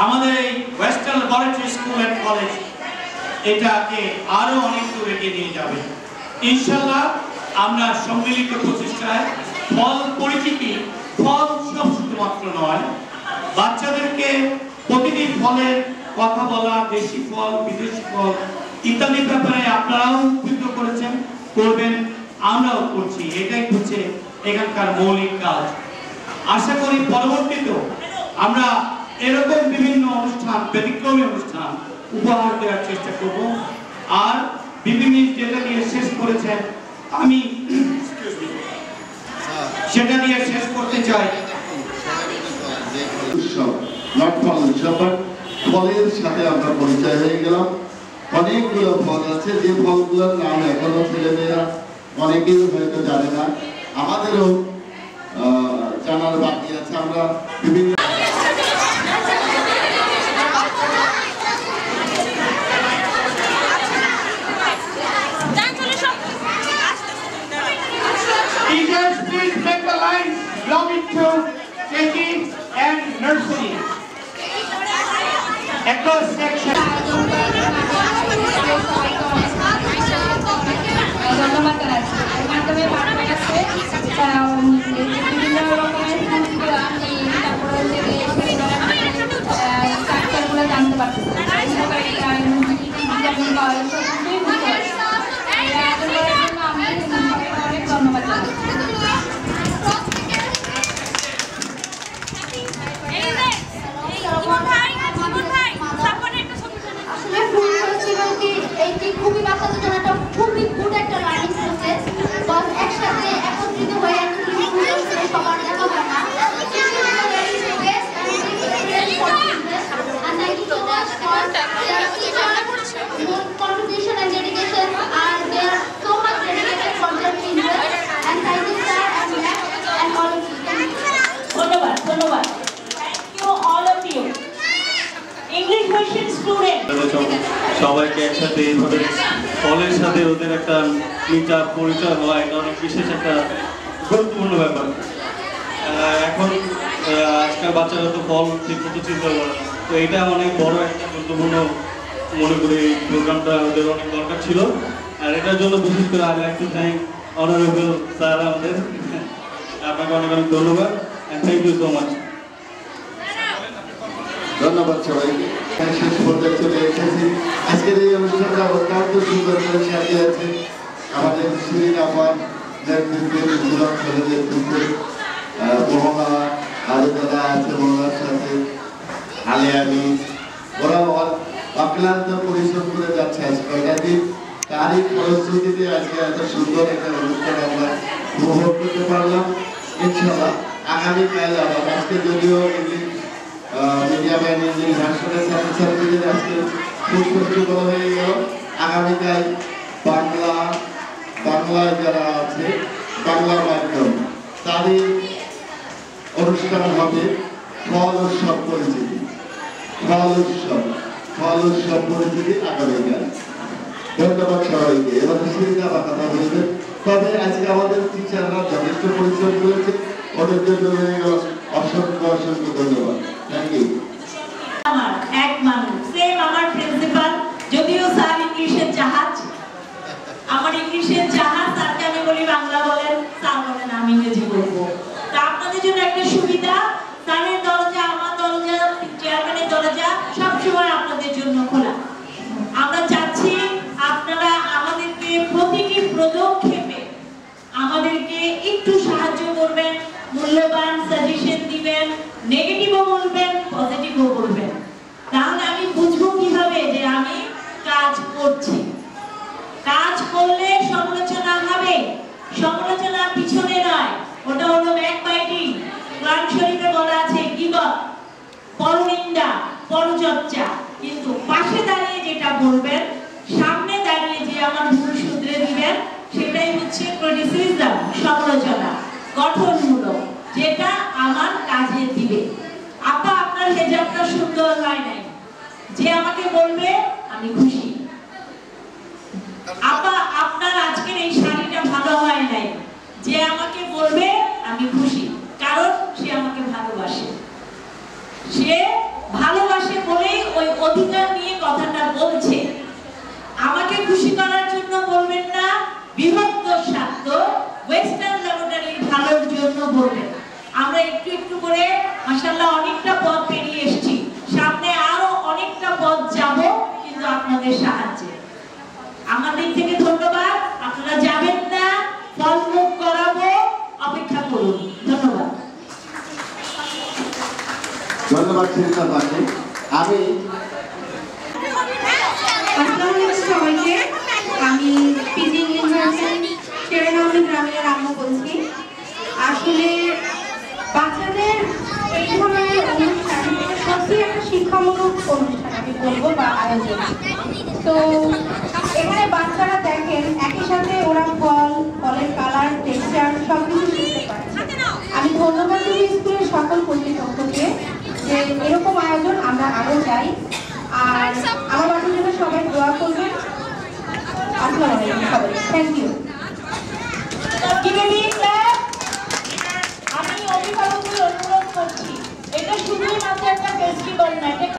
আমাদের এই western laboratory school and college এটাকে আরো অনেক দূর এগিয়ে নিয়ে যাবে ইনশাআল্লাহ। আমরা সম্মিলিত প্রচেষ্টায় ফল পরিচিতি, ফল সব শুধুমাত্র নয়, বাচ্চাদেরকে প্রতিদিন ফলের কথা বলা, দেশি ফল, বিদেশি ফল ইত্যাদি ব্যাপারে আপনারাও উদ্বুদ্ধ করেছেন, করবেন, আমরাও করছি। এটাই হচ্ছে এখানকার মৌলিক কাজ। আশা করি পরবর্তীতেও আমরা এরকম বিভিন্ন অনুষ্ঠান, ব্যতিক্রমী অনুষ্ঠান উপহার দেওয়ার চেষ্টা করব। আর বিভিন্ন যেটা নিয়ে শেষ করেছেন, আমি সেটা নিয়ে শেষ করতে চাই। ফলের সাথে আমরা পরিচয় হয়ে গেলাম। অনেকগুলো ফল আছে, যে ফলগুলোর নাম এখনো ছেলেমেয়েরা অনেকেই হয়তো জানে না, আমাদেরও জানার বাকি আছে। আমরা বিভিন্ন belonging to KG and nursery across section. খুবই বাচ্চাদের জন্য একটা খুবই গুড একটা লার্নিং প্রসেস। একসাথে একত্রিত হয়ে সবার দেখা হয় না। contribution and dedication, and they are so much dedicated for their children. And thank you sir and ma'am and all of you. ধন্যবাদ ধন্যবাদ। Thank you all of you. English version student. সবাইকে একসাথে এইভাবে ফলের সাথে ওদের একটা মিটা পরিচয় হওয়া, এটা অনেক বিশেষ একটা গুরুত্বপূর্ণ ব্যাপার। এখন আজকাল বাচ্চারা তো ফল ঠিক মতো চিন্তা করে, তো এটা অনেক বড় একটা গুরুত্বপূর্ণ মনে করি এই প্রোগ্রামটা ওদের অনেক দরকার ছিল। আর এটার জন্য বিশেষ করে I like to thank honourable sir আমাদের, আপনাকে অনেক অনেক ধন্যবাদ and thank you so much. ধন্যবাদ সবাইকে। শেষ পর্যায়ে চলে এসেছি। আজকের এই অনুষ্ঠানটা অত্যন্ত সুন্দর করে সাজিয়েছে আমাদের শিরিন আপার নেতৃত্বে, সুলভ ছেলের নেতৃত্বে, মোহনা আরো যারা আছে মোহনার সাথে আলিয়ানি, ওরা অক্লান্ত পরিশ্রম করে যাচ্ছে আজ কয়টা দিন। তারই ফলশ্রুতিতে আজকে এত সুন্দর একটা অনুষ্ঠান আমরা উপভোগ করতে পারলাম। ইনশাআল্লাহ আগামীকাল আবার, আজকে যদিও মিডিয়াম অ্যান্ড ইঞ্জিনিয়ারিং ভার্সনের ছাত্রছাত্রীদের আজকে পুষ্পটি বলা হয়ে গেল। আগামীকাল বাংলায় যারা আছে, বাংলা মাধ্যম, তারই অনুষ্ঠান হবে ফল উৎসব পরিচিতি। ফল উৎসব পরিচিতি আগামীকাল। ধন্যবাদ সবাইকে। এবার সুবিধা বা কথা বলবেন। তবে আজকে আমাদের টিচাররা যথেষ্ট পরিশ্রম করেছে, ওদের জন্য অসংখ্য ধন্যবাদ। Thank you. আমার এক মানুষ সেম আমার প্রিন্সিপাল, যদিও স্যার ইংলিশের জাহাজ, আমার ইংলিশের জাহাজ, স্যারকে আমি বলি বাংলা বলেন, স্যার বলেন আমি ইংরেজি বলবো। তা আপনাদের জন্য একটা সুবিধা, স্যারের দরজা, আমার দরজা, চেয়ারম্যানের দরজা সবসময় আপনাদের জন্য খোলা। আমরা চাচ্ছি আপনারা আমাদেরকে প্রতিটি পদক্ষেপে আমাদেরকে একটু সাহায্য করবেন, মূল্যবান সাজেশন দিবেন, নেগেটিভও বলবেন, পজিটিভও বলবেন। তাহলে আমি বুঝবো কিভাবে যে আমি কাজ করছি। কাজ করলে সমালোচনা হবে, সমালোচনা পিছনে নয়, ওটা হলো ব্যাকবাইটিং। কোরআন শরীফে বলা আছে গীবত, পরনিন্দা, পরচর্চা। কিন্তু পাশে দাঁড়িয়ে যেটা বলবেন, সামনে দাঁড়িয়ে যে আমার ভুল শুধরে দিবেন, সেটাই হচ্ছে ক্রিটিসিজম, সমালোচনা, গঠনমূলক, যেটা আমার কাজে দিবে। আপা আপনার হেজাবটা সুন্দর হয় নাই, যে আমাকে বলবে আমি খুশি। আপা আপনার আজকের এই শাড়িটা ভালো হয় নাই, যে আমাকে বলবে আমি খুশি, কারণ সে আমাকে ভালোবাসে। সে ভালোবাসে বলেই ওই অধিকার নিয়ে কথাটা বলছে। আমাকে খুশি করার জন্য বলবেন না, বিভক্ত স্বার্থ ওয়েস্টার্ন ল্যাবরেটরির ভালোর জন্য বলবেন। আমরা একটু একটু করে মাশাআল্লাহ অনেকটা পথ পেরিয়ে এসেছি, সামনে আরো অনেকটা পথ যাব, কিন্তু আপনাদের সাহায্যে। আমার দিক থেকে ধন্যবাদ। আপনারা যাবেন না, ফলমুখ করাবো, অপেক্ষা করুন। ধন্যবাদ। ধন্যবাদ শিরিনাকে। আমি সবাইকে, আমি পিজি ইউনিভার্সিটি শেরেনাউলি গ্রামের আম্মু বলছি। আসলে বাচ্চাদের এই ধরনের অনুষ্ঠান সত্যি একটা শিক্ষামূলক অনুষ্ঠান আমি বলবো, বা আয়োজন। তো এখানে বাচ্চারা দেখেন একই সাথে ওরা ফলের কালার, টেক্সচার সব কিছু শিখতে পারছে। আমি ধন্যবাদ দিই স্কুলের সকল কর্তৃপক্ষকে যে এরকম আয়োজন আমরা আরো চাই। আর আমার বাচ্চার জন্য সবাই দোয়া করবেন। আসসালামু আলাইকুম সবাই, থ্যাংক ইউ। আমি অভিভাবকদের অনুরোধ করছি, এটা শুধুই মাত্র একটা ফেস্টিভ্যাল না, এটা